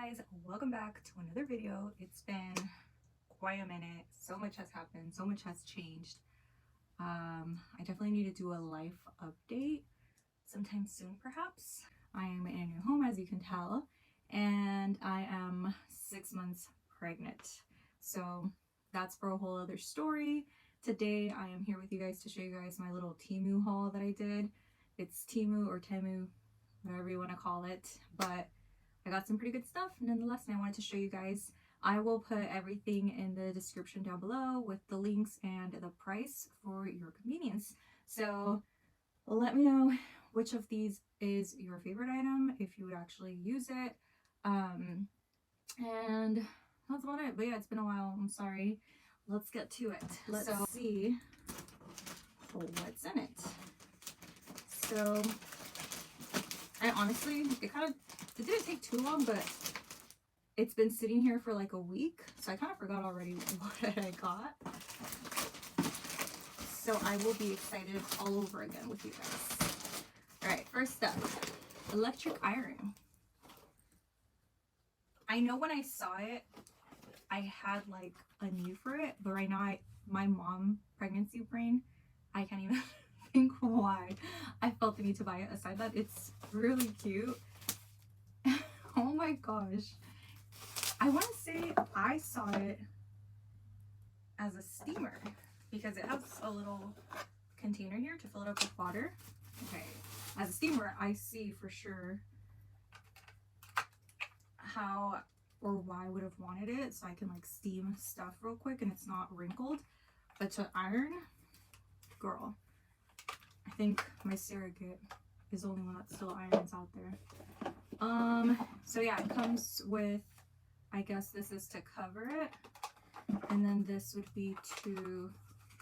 guys, welcome back to another video. It's been quite a minute. So much has happened, so much has changed. I definitely need to do a life update sometime soon, perhaps. I am in a new home, as you can tell, and I am 6 months pregnant. So that's for a whole other story. Today I am here with you guys to show you guys my little Temu haul that I did. It's Temu or Temu, whatever you want to call it, but I got some pretty good stuff nonetheless, and I wanted to show you guys. I will put everything in the description down below with the links and the price for your convenience. So let me know which of these is your favorite item, if you would actually use it. And that's about it. But yeah, it's been a while. I'm sorry. Let's get to it. Let's see what's in it. So I honestly, it didn't take too long, but it's been sitting here for like a week, so I kind of forgot already what I got. So I will be excited all over again with you guys. All right, first up, electric iron. I know when I saw it, I had like a need for it, but right now my mom pregnancy brain, I can't even think why I felt the need to buy it. Aside that it's really cute. Oh my gosh, I want to say I saw it as a steamer because it has a little container here to fill it up with water. Okay, as a steamer I see for sure how or why I would have wanted it, so I can like steam stuff real quick and it's not wrinkled. But to iron, girl, I think my surrogate is the only one that still irons out there. So yeah, it comes with, I guess this is to cover it, and then this would be to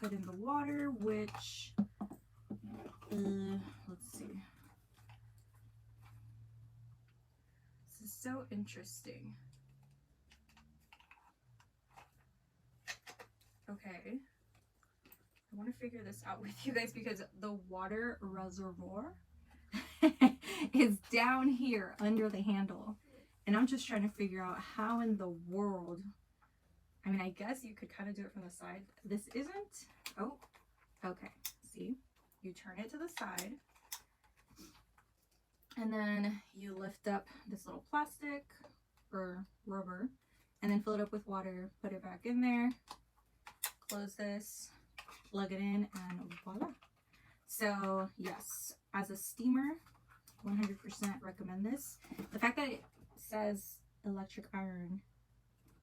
put in the water, which let's see, this is so interesting. Okay, I want to figure this out with you guys because the water reservoir is down here under the handle, and I'm just trying to figure out how in the world. I mean, I guess you could kind of do it from the side. This isn't, oh, okay, see, you turn it to the side and then you lift up this little plastic or rubber and then fill it up with water, put it back in there, close this, plug it in, and voila. So yes, as a steamer, 100% recommend this. The fact that it says electric iron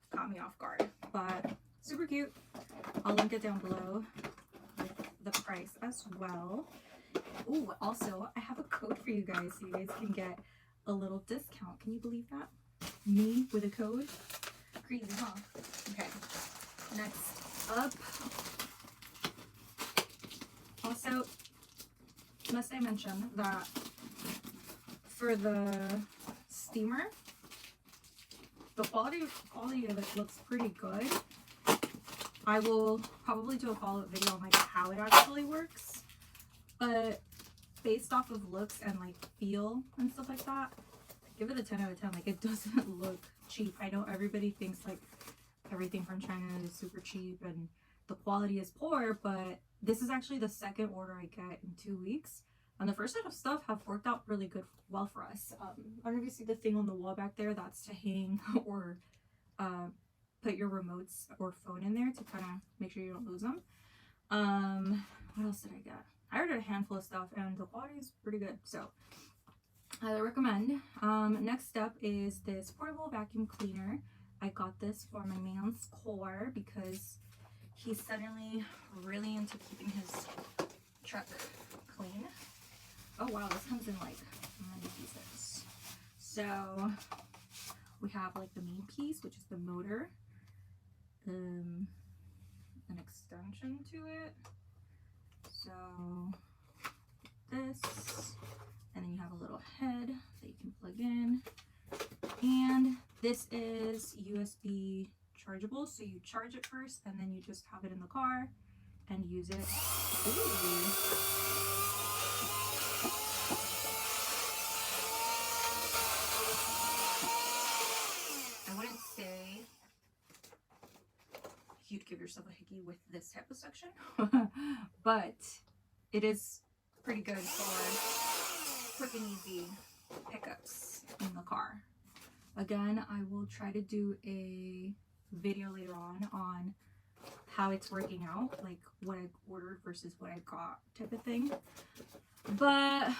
caught me off guard, but super cute. I'll link it down below with the price as well. Ooh, also I have a code for you guys so you guys can get a little discount. Can you believe that? Me with a code? Crazy, huh? Okay, next up. Also, must I mention that for the steamer, the quality of it looks pretty good. I will probably do a follow-up video on like how it actually works, but based off of looks and like feel and stuff like that, give it a 10 out of 10. Like, it doesn't look cheap. I know everybody thinks like everything from China is super cheap and the quality is poor, but this is actually the second order I get in 2 weeks. And the first set of stuff have worked out really well for us. I don't know if you see the thing on the wall back there, that's to hang or put your remotes or phone in there to kind of make sure you don't lose them. What else did I get? I ordered a handful of stuff and the quality is pretty good, so I recommend. Next up is this portable vacuum cleaner. I got this for my man's core because he's suddenly really into keeping his truck clean. Oh wow, this comes in like many pieces. So we have like the main piece, which is the motor, an extension to it. So this, and then you have a little head that you can plug in, and this is USB chargeable, so you charge it first and then you just have it in the car and use it. Ooh. you'd give yourself a hickey with this type of section. But it is pretty good for quick and easy pickups in the car. Again, I will try to do a video later on how it's working out, like what I ordered versus what I got type of thing. But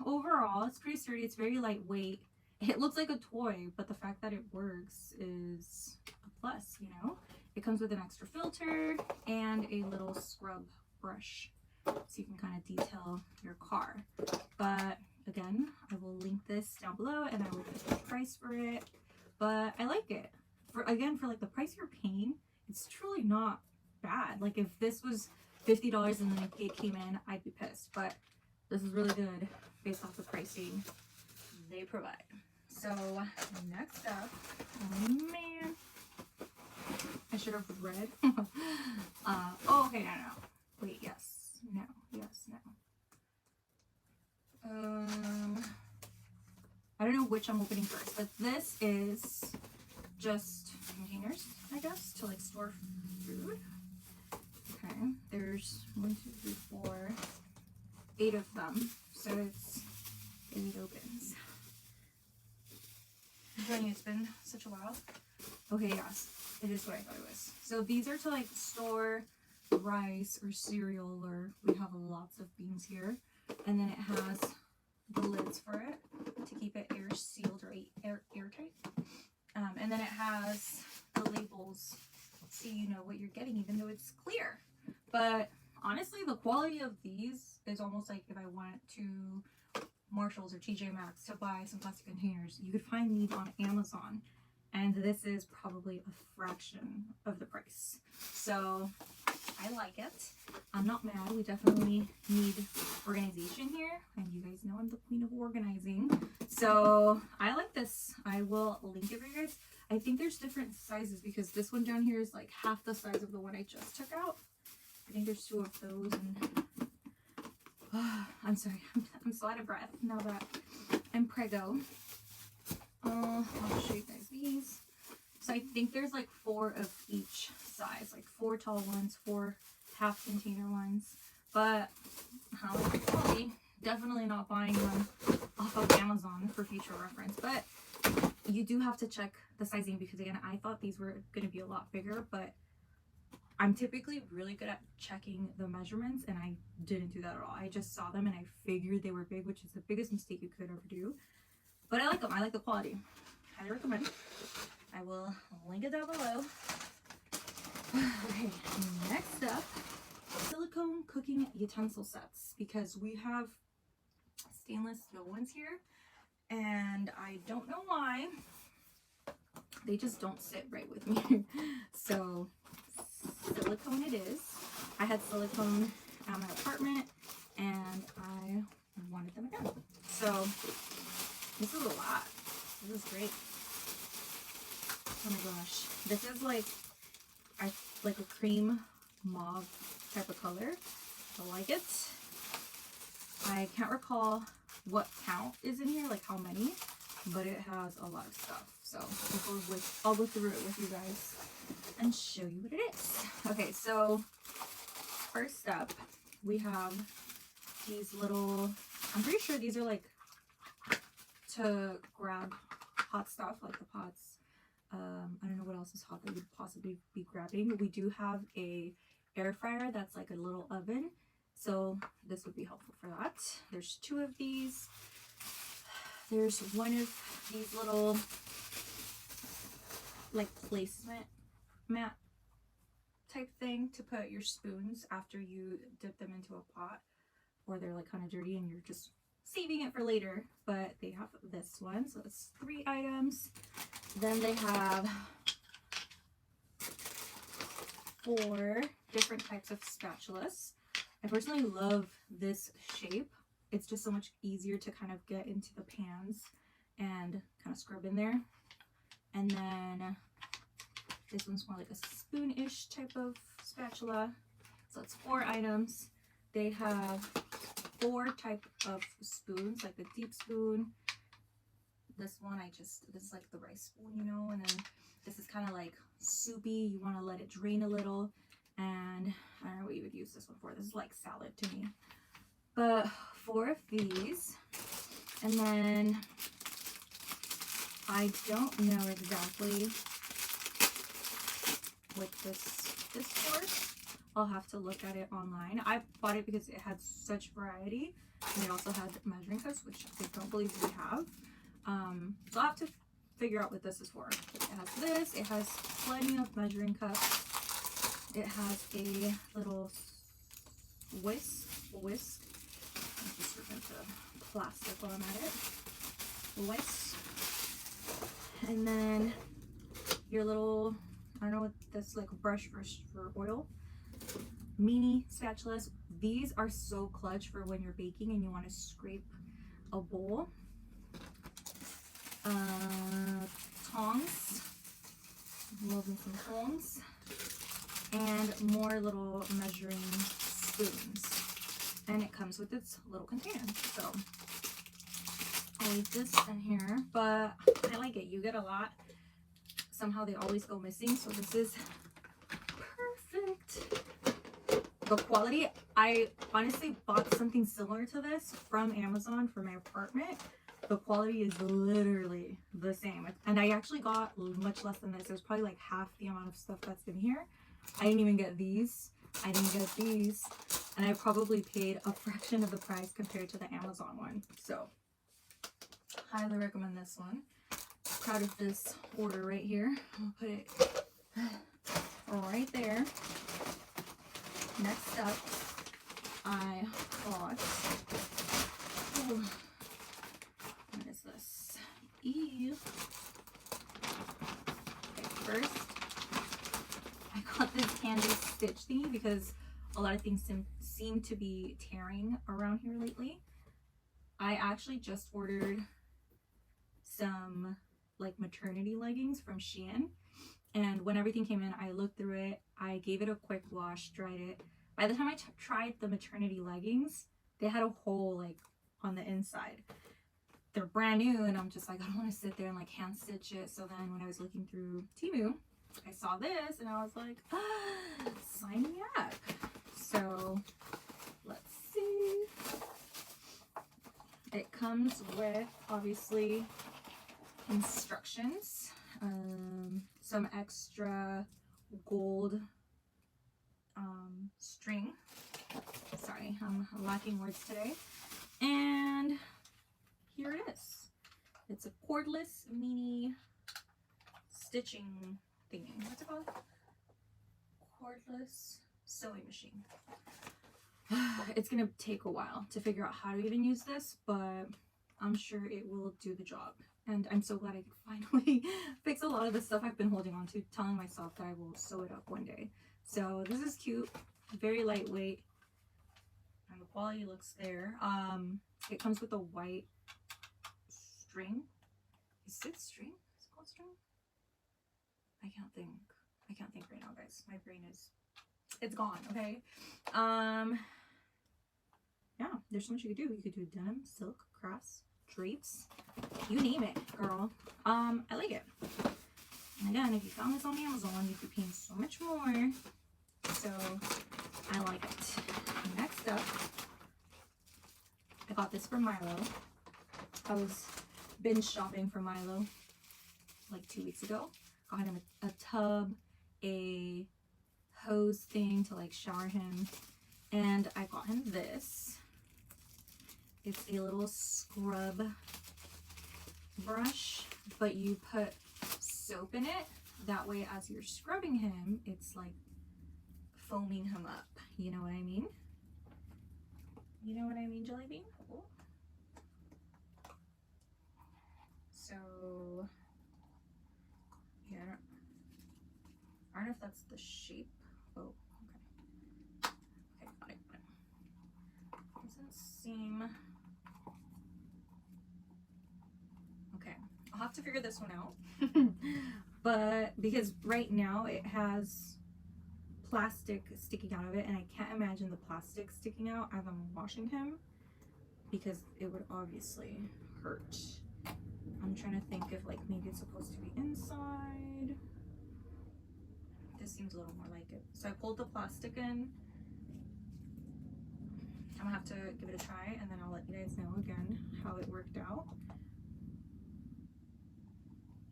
overall, it's pretty sturdy. It's very lightweight. It looks like a toy, but the fact that it works is a plus, you know? It comes with an extra filter and a little scrub brush, so you can kind of detail your car. But again, I will link this down below and I will put the price for it. But I like it. For like the price you're paying, it's truly not bad. Like if this was $50 and then it came in, I'd be pissed. But this is really good based off the pricing they provide. So next up, oh man, I should have read. Oh, okay, no. Wait, yes, no. I don't know which I'm opening first, but this is just containers, I guess, to like store food. Okay, there's 1, 2, 3, 4, 8 of them, so it's 8 opens. I'm telling you, it's been such a while. Okay, yes, it is what I thought it was. So these are to like store rice or cereal, or we have lots of beans here, and then it has the lids for it to keep it air sealed or airtight, and then it has the labels so you know what you're getting even though it's clear. But honestly, the quality of these is almost like if I went to Marshalls or TJ Maxx to buy some plastic containers, you could find these on Amazon, and this is probably a fraction of the price. So I like it. I'm not mad. We definitely need organization here, and you guys know I'm the queen of organizing. So I like this. I will link it for you guys. I think there's different sizes because this one down here is like half the size of the one I just took out. I think there's 2 of those, and I'm sorry, I'm so out of breath now that I'm preggo. I'll show you guys these. So I think there's like 4 of each size, like 4 tall ones, 4 half container ones. But I like the quality. Definitely not buying them off of Amazon for future reference. But you do have to check the sizing because again, I thought these were going to be a lot bigger, but I'm typically really good at checking the measurements, and I didn't do that at all. I just saw them and I figured they were big, which is the biggest mistake you could ever do. But I like them. I like the quality. Highly recommend. I will link it down below. Okay, next up, silicone cooking utensil sets, because we have stainless steel ones here, and I don't know why. They just don't sit right with me. So silicone it is. I had silicone at my apartment and I wanted them again. So this is a lot. This is great. Oh my gosh. This is like a cream mauve type of color. I like it. I can't recall what count is in here, like how many, but it has a lot of stuff. So I'll go through it with you guys and show you what it is. Okay, so first up, we have these little, I'm pretty sure these are like to grab hot stuff, like the pots. I don't know what else is hot that you'd possibly be grabbing. We do have a air fryer that's like a little oven, so this would be helpful for that. There's 2 of these. There's one of these little like placement mat type thing to put your spoons after you dip them into a pot, or they're like kind of dirty and you're just saving it for later. But they have this one, so it's 3 items. Then they have 4 different types of spatulas. I personally love this shape. It's just so much easier to kind of get into the pans and kind of scrub in there. And then this one's more like a spoon-ish type of spatula. So it's 4 items. They have 4 type of spoons, like the deep spoon. This one, this is like the rice spoon, you know, and then this is kind of like soupy. You want to let it drain a little. And I don't know what you would use this one for. This is like salad to me. But 4 of these. And then I don't know exactly what this is for. I'll have to look at it online. I bought it because it had such variety. And they also had measuring cups, which I don't believe we have. So I'll have to figure out what this is for. It has this. It has plenty of measuring cups. It has a little whisk. I'm just ripping the plastic while I'm at it. Whisk. And then your little, I don't know what this, like a brush for oil. Mini spatulas. These are so clutch for when you're baking and you want to scrape a bowl. Tongs. Love me some tongs. And more little measuring spoons. And it comes with its little container. So I'll leave this in here, but I like it. You get a lot. Somehow they always go missing, so this is perfect. The quality, I honestly bought something similar to this from Amazon for my apartment. The quality is literally the same. And I actually got much less than this. It was probably like half the amount of stuff that's in here. I didn't even get these. I didn't get these. And I probably paid a fraction of the price compared to the Amazon one. So, highly recommend this one. Proud of this order right here. I'll put it right there. Next up, I bought, what is this? Ew. Okay, first, I got this candy stitch thingy because a lot of things seem to be tearing around here lately. I actually just ordered some like maternity leggings from Shein. And when everything came in, I looked through it. I gave it a quick wash, dried it. By the time I tried the maternity leggings, they had a hole like on the inside. They're brand new, and I'm just like, I don't want to sit there and like hand stitch it. So then when I was looking through Temu, I saw this and I was like, sign me up. So let's see. It comes with obviously instructions. Some extra gold string. Sorry, I'm lacking words today. And here it is. It's a cordless mini stitching thingy. What's it called? Cordless sewing machine. It's gonna take a while to figure out how to even use this, but I'm sure it will do the job. And I'm so glad I could finally fix a lot of the stuff I've been holding on to, telling myself that I will sew it up one day. So this is cute, very lightweight, and the quality looks there. It comes with a white string. Is it string? Is it called string? I can't think right now, guys. My brain is, it's gone, okay? Yeah, there's so much you could do. You could do denim, silk, crafts, drapes, you name it, girl. I like it. And again, if you found this on Amazon, you'd be paying so much more. So I like it. Next up, I got this from Milo. I was binge shopping for Milo like 2 weeks ago. Got him a tub, a hose thing to like shower him, and I got him this. It's a little scrub brush, but you put soap in it. That way, as you're scrubbing him, it's like foaming him up. You know what I mean? You know what I mean, Jelly Bean? Oh. So, yeah, I don't know if that's the shape. Oh, okay. Okay, got it. Doesn't seem... Okay, I'll have to figure this one out. But because right now it has plastic sticking out of it, and I can't imagine the plastic sticking out as I'm washing him because it would obviously hurt. I'm trying to think if like maybe it's supposed to be inside. seems a little more like it. So I pulled the plastic in. I'm gonna have to give it a try, and then I'll let you guys know again how it worked out.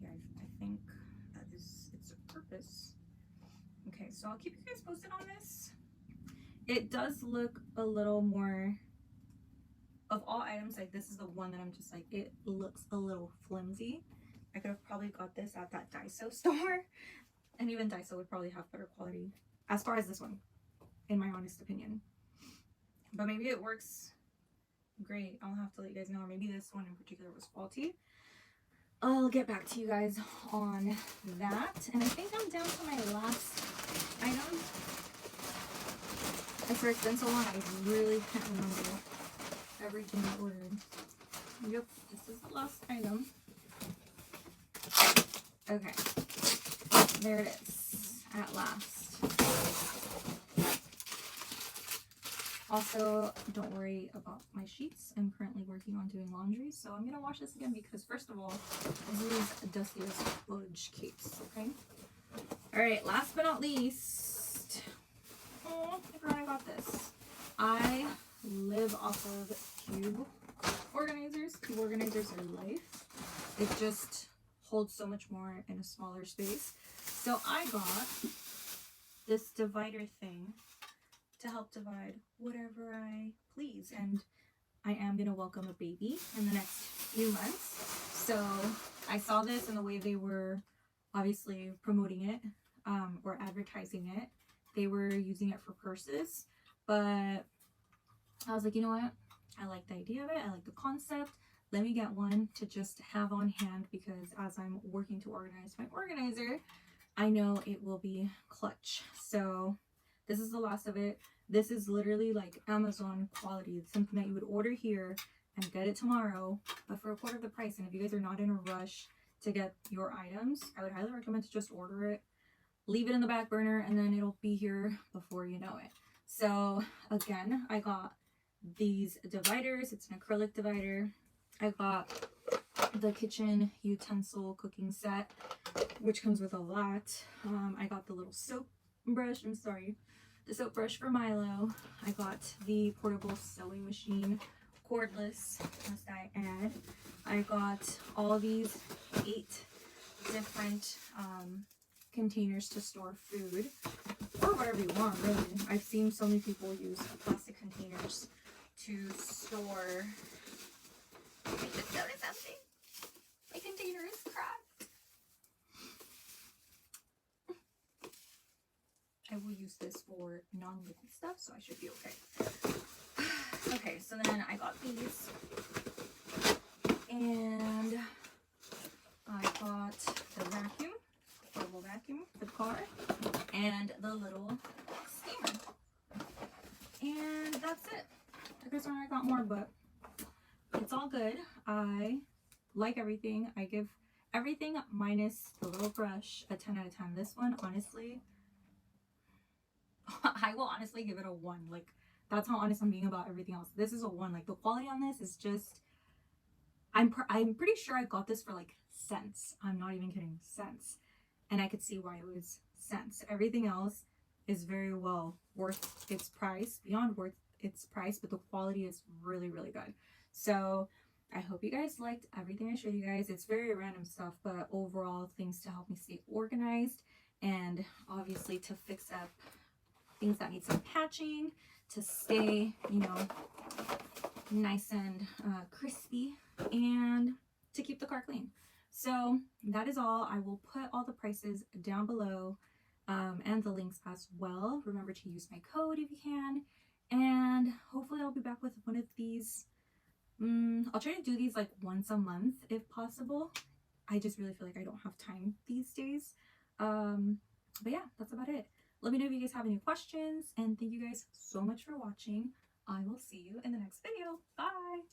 Yeah, I think that is its purpose. Okay, so I'll keep you guys posted on this. It does look a little more, of all items, like this is the one that I'm just like, it looks a little flimsy. I could have probably got this at that Daiso store, and even Daiso would probably have better quality as far as this one, in my honest opinion. But maybe it works great. I'll have to let you guys know, or maybe this one in particular was faulty. I'll get back to you guys on that. And I think I'm down to my last item. I swear it's been so long, I really can't remember everything I ordered. Yep, this is the last item. Okay, there it is, at last. Also, don't worry about my sheets. I'm currently working on doing laundry, so I'm gonna wash this again because, first of all, this is dusty as fudge cakes, okay? Alright, last but not least. Oh, I forgot I got this. I live off of cube organizers. Cube organizers are life. It just holds so much more in a smaller space. So I got this divider thing to help divide whatever I please, and I am gonna welcome a baby in the next few months. So I saw this, and the way they were obviously promoting it or advertising it, they were using it for purses, but I was like, you know what, I like the idea of it, I like the concept, let me get one to just have on hand, because as I'm working to organize my organizer, I know it will be clutch. So this is the last of it. This is literally like Amazon quality. It's something that you would order here and get it tomorrow, but for a quarter of the price. And if you guys are not in a rush to get your items, I would highly recommend to just order it, leave it in the back burner, and then it'll be here before you know it. So again, I got these dividers. It's an acrylic divider. I got the kitchen utensil cooking set, which comes with a lot. I got the little soap brush. The soap brush for Milo. I got the portable sewing machine, cordless, must I add. I got all these 8 different containers to store food, or whatever you want, really. I've seen so many people use plastic containers to store. I just noticed something. My container is cracked. I will use this for non-liquid stuff, so I should be okay. Okay, so then I got these. And I got the vacuum, portable vacuum for the car, and the little steamer. And that's it. I guess I got more, but it's all good. I like everything. I give everything minus the little brush a 10 out of 10. This one, honestly, I will honestly give it a 1. Like, that's how honest I'm being about everything else. This is a 1. Like, the quality on this is just, I'm pretty sure I got this for like cents. I'm not even kidding, cents. And I could see why it was cents. Everything else is very well worth its price, beyond worth its price, but the quality is really, really good. So I hope you guys liked everything I showed you guys. It's very random stuff, but overall things to help me stay organized, and obviously to fix up things that need some patching, to stay, you know, nice and crispy, and to keep the car clean. So that is all. I will put all the prices down below, and the links as well. Remember to use my code if you can, and hopefully I'll be back with one of these. I'll try to do these like once a month if possible. I just really feel like I don't have time these days. But yeah, that's about it. Let me know if you guys have any questions, and thank you guys so much for watching. I will see you in the next video. Bye!